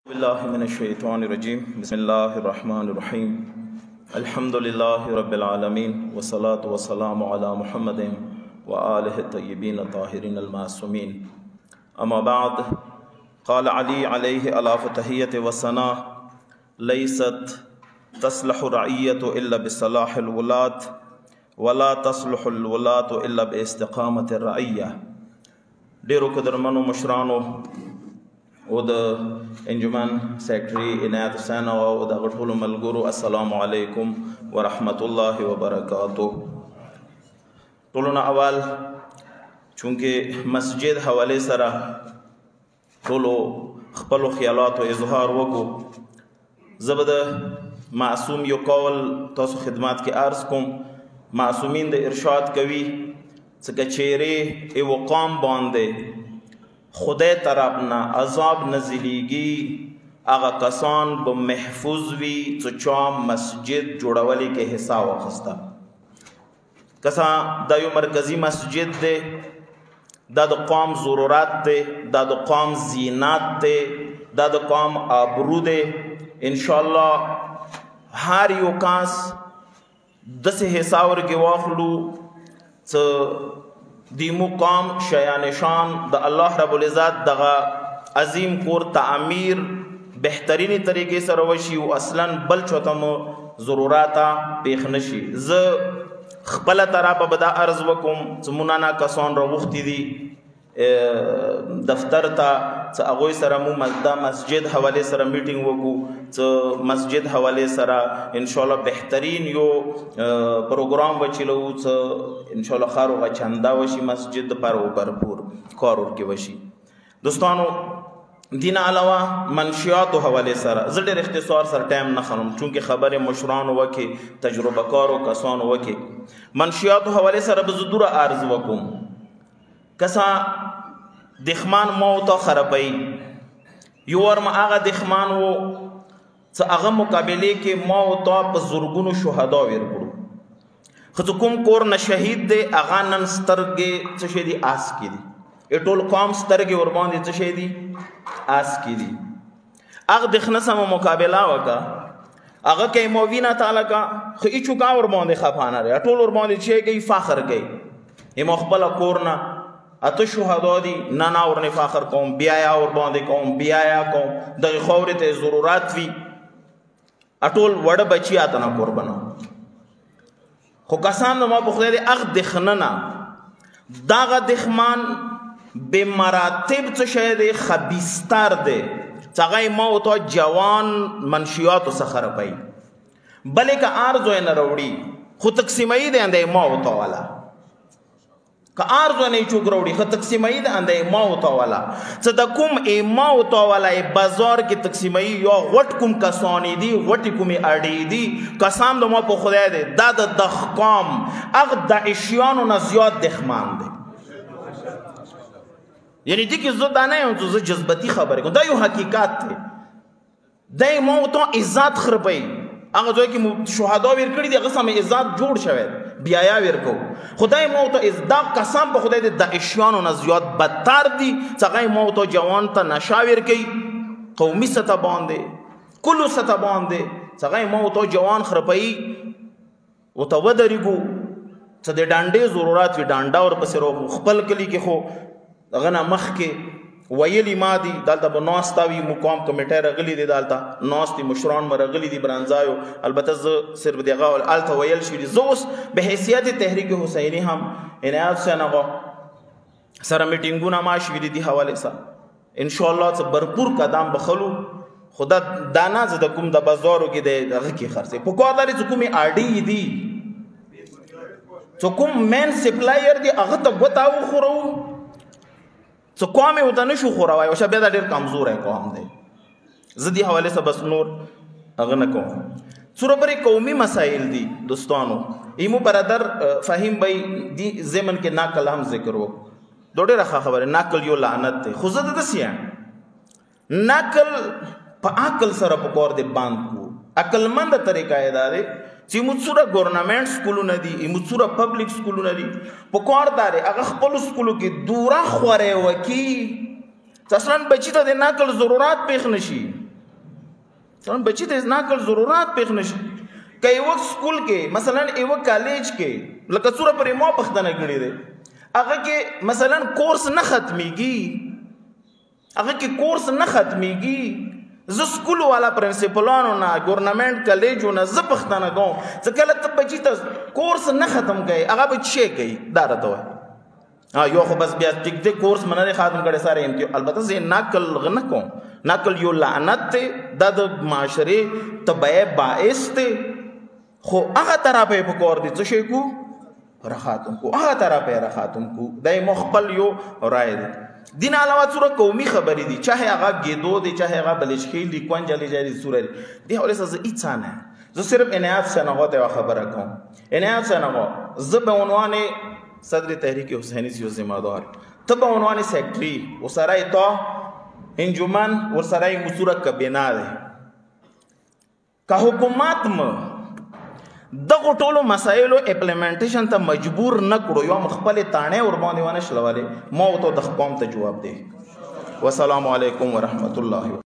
बिल्लाहि मिनश्शैतानिर्रजीम बिस्मिल्लाहिर्रहमानिर्रहीम अल्हम्दुलिल्लाहि रब्बिल आलमीन वस्सलातु वस्सलामु अला मुहम्मदिन व आलिहि तय्यबीन ताहिरीन अल-मासूमीन अम्मा बाद क़ाल अली अलैहि अलाफ़ तहियत व सना लैसत तस्लहु रइयतु इल्ला बिसलाहिल वलात वला तस्लहुल वलात इल्ला बिइस्तिक़ामति रइया। डेरो कदरमनो मशरानो उद इंजुमन सेक्रेटरी इनायत हुसैन और दगठुल मलगुरु अस्सलामु अलैकुम व रहमतुल्लाहि व बरकातुहू। टोलना अवाल चूँकि मस्जिद हवाले सरा टोलो खपलो ख्यालात व इजहार वको ज़बद मासूम यो कौल तोसो खिदमत के अर्ज़ कुम मासूमीन दे इरशाद कवी कचेरे ए वो कौम बांधे खुदे तरफना अजाब नजिलीगी आगा कसान ब महफूज वी चुचा मस्जिद जोड़ावली के हिस्सा वखस्ता कसा दायो मरकजी मस्जिद दे दाद कौम ज़रूरत दे दाद कौम जीनात दे दाद कौम आबरू दे इंशाअल्लाह हर यो कांस दस हिस्सावर के वाखलू दी मुकाम शयानिशान द अल्लाह रब्बुल इज़्ज़त दगा अजीम कोर तामीर बेहतरीनी तरीके से रवशी व असलन बल चौतम ज़रूराता पेखनशी ज खपल तरह बदा अर्ज वकुम मुनाना कसान रवुख्ती दी दफ्तर था अगोई सरा मु मस्दा मस्जिद हवाले सरा मीटिंग वकू मस्जिद हवाले सरा इंशाल्लाह बेहतरीन यो प्रोग्राम वचिलो इंशाल्लाह खारो का चंदा वशी मस्जिद पर भरपूर कार की वशी दोस्तानो दिन अलावा मनशियात हवाले सरा जडर इख्तिसार सर टाइम न खनम चूँकि खबर मशरान वके तजुर्बा कार कसान वके मनशियात हवाले सरा बजुदूर अर्ज वकुम कसा दिखमान मौत खरबई योर में आगा दिखमान वो आगा मुकाबले के मौत बुजुर्गुन शुहदा विरगुड़ खजुकुम कोर न शहीद दे आगा नन स्तरगे चशेदी आस की दी एटोल कौम स्तरगे और बांधे चशेदी आस की दी आग दिखना सम मुकाबला वका आगा के मोवीना ताला का खी चुका और बांधे खफाना रे अटोल और बांधे छे गई फाखर गई ये मुखबला कोरना अत शुहदा दी नाना और ने फाखर कौम बियाया और बांधे कौम बियाया कौम दग खौरत ज़रूरत वी अटोल वड़ बची आता ना कुर्बाना खो कसान नमा बुखदे दे अग दिखना दागा दिखमान बेमरातिब तो शायद खबीस्तार दे चगाई मौत जवान मनशियात सखर पाई भले का आर्ज़ो न रवड़ी खुद तकसीमई दे अंदे मौत वाला का आर्ज़ो नहीं चुक रवड़ी खुद तकसीमई दे अंदे मौत वाला सदकुम ए मौत वाला ए बाजार की तकसीमई यो वट कुम कसानी दी वट कुम अड़ी दी कसाम दो मो खुदा दे दाद दखकाम अग दाइशियान न ज़ियाद दिखमान दे यानी दी कि ज़ुदाना है तो जज्बती खबर है दायो हकीकत थे दाई मौतों इज्जत खरबई अगर जो कि शुहदा विर कड़ी दी कसम इज्जत जोड़ शवे बियाया विर को खुदाई मौत इज्दा कसम ब खुदाई दे दाइशियान न ज़ियाद बदतर दी सगाई मौत जवान ता नशाविर कई कौमी सता बांधे कुल्लू सता बांधे सगाई मौत जवान खरबई वो तवदरिगु सदे डांडे ज़रूरत वी डांडा और पसरो खपल कली के खो अगना मख के वयली मादी दालता ब नौस्तावी मुकाम कमेटी रगली दे दालता नौस्ती मुशरान में रगली दी बरांजायो अलबत्ता सिर्फ देगा और अलता वयल शिरी जोस बहैसियत तहरीक हुसैनी हम इनायत से नगो सर मीटिंगू नमा शिरी दी हवाले सा इंशाअल्लाह से भरपूर कदम बखलू खुदा दाना जदकुम द बाजारो की दे की खर्चे पुकादारी जुकुमी आडी दी जुकुम मेन सप्लायर दी अगत बताओ खुरो तो कौम होता नहीं शुखुरा वाई वशा बेदा डेर कमजोर है कौम दे जदी हवाले से बस नूर अगन कौम सूरह पर कौमी मसाइल दी दोस्तानो इमो बरदर फहीम भाई दी ज़मन के नाकल हम जिक्र हो दोड़े रखा खबर है नाकल यो लानत थे खुजत दसिया नाकल प अकल सर पकोर दे बांध को अकलमंद तरीका है दादे मुत्सुरा गवर्नमेंट स्कूल नदी मुत्सुरा पब्लिक स्कूल नदी पकोर दारे अगर खपल स्कूल की दूरा ख्वारे वकी तसलन बची तो देना कल ज़रूरत पेश नशी څنګه بچی ته ناقل ضرورت پېښ نشي که یو سکول کې مثلا یو کالج کې لکه څوره پرې مو پښتنه کړی دی هغه کې مثلا کورس نه ختميږي زه سکول والا پرنسپلانو نه ګورنمنت کالجو نه زه پښتنه کوم ځکه کله ته بچی ته کورس نه ختم کوي هغه به څه کوي دا راته وایي یو خو بس بیا ټیک دی کورس منه ختم کړي ساره امتیاز البته زه نقل غنه کوم نقل یو لعنت دی د معاشره تبع باعث دی خو هغه طرف په کور دي څه شي کو راخاتم کو هغه طرف راخاتم کو دای مخبل یو رائے دی دین علاوه څوره قومي خبرې دي چاهه هغه گیدو دي چاهه هغه بلشخیل دي کوانجلي جاري څوره دي حواله سره هیڅ نه زه صرف عنایت سنغو ته خبره کوم عنایت سنغو زه به عنوان صدر تحریک حسینی سیو ذمہ دار ته به عنوان سیکرټری وسره ته انجمن ورسره مسوره کابینه ده که حکومت دغه ټولو مسایلو امپلیمنټیشن ته مجبور نه کړو یو مخبل تانه ور باندې ونه شلواله مو ته د قوم ته جواب دی والسلام علیکم ورحمت الله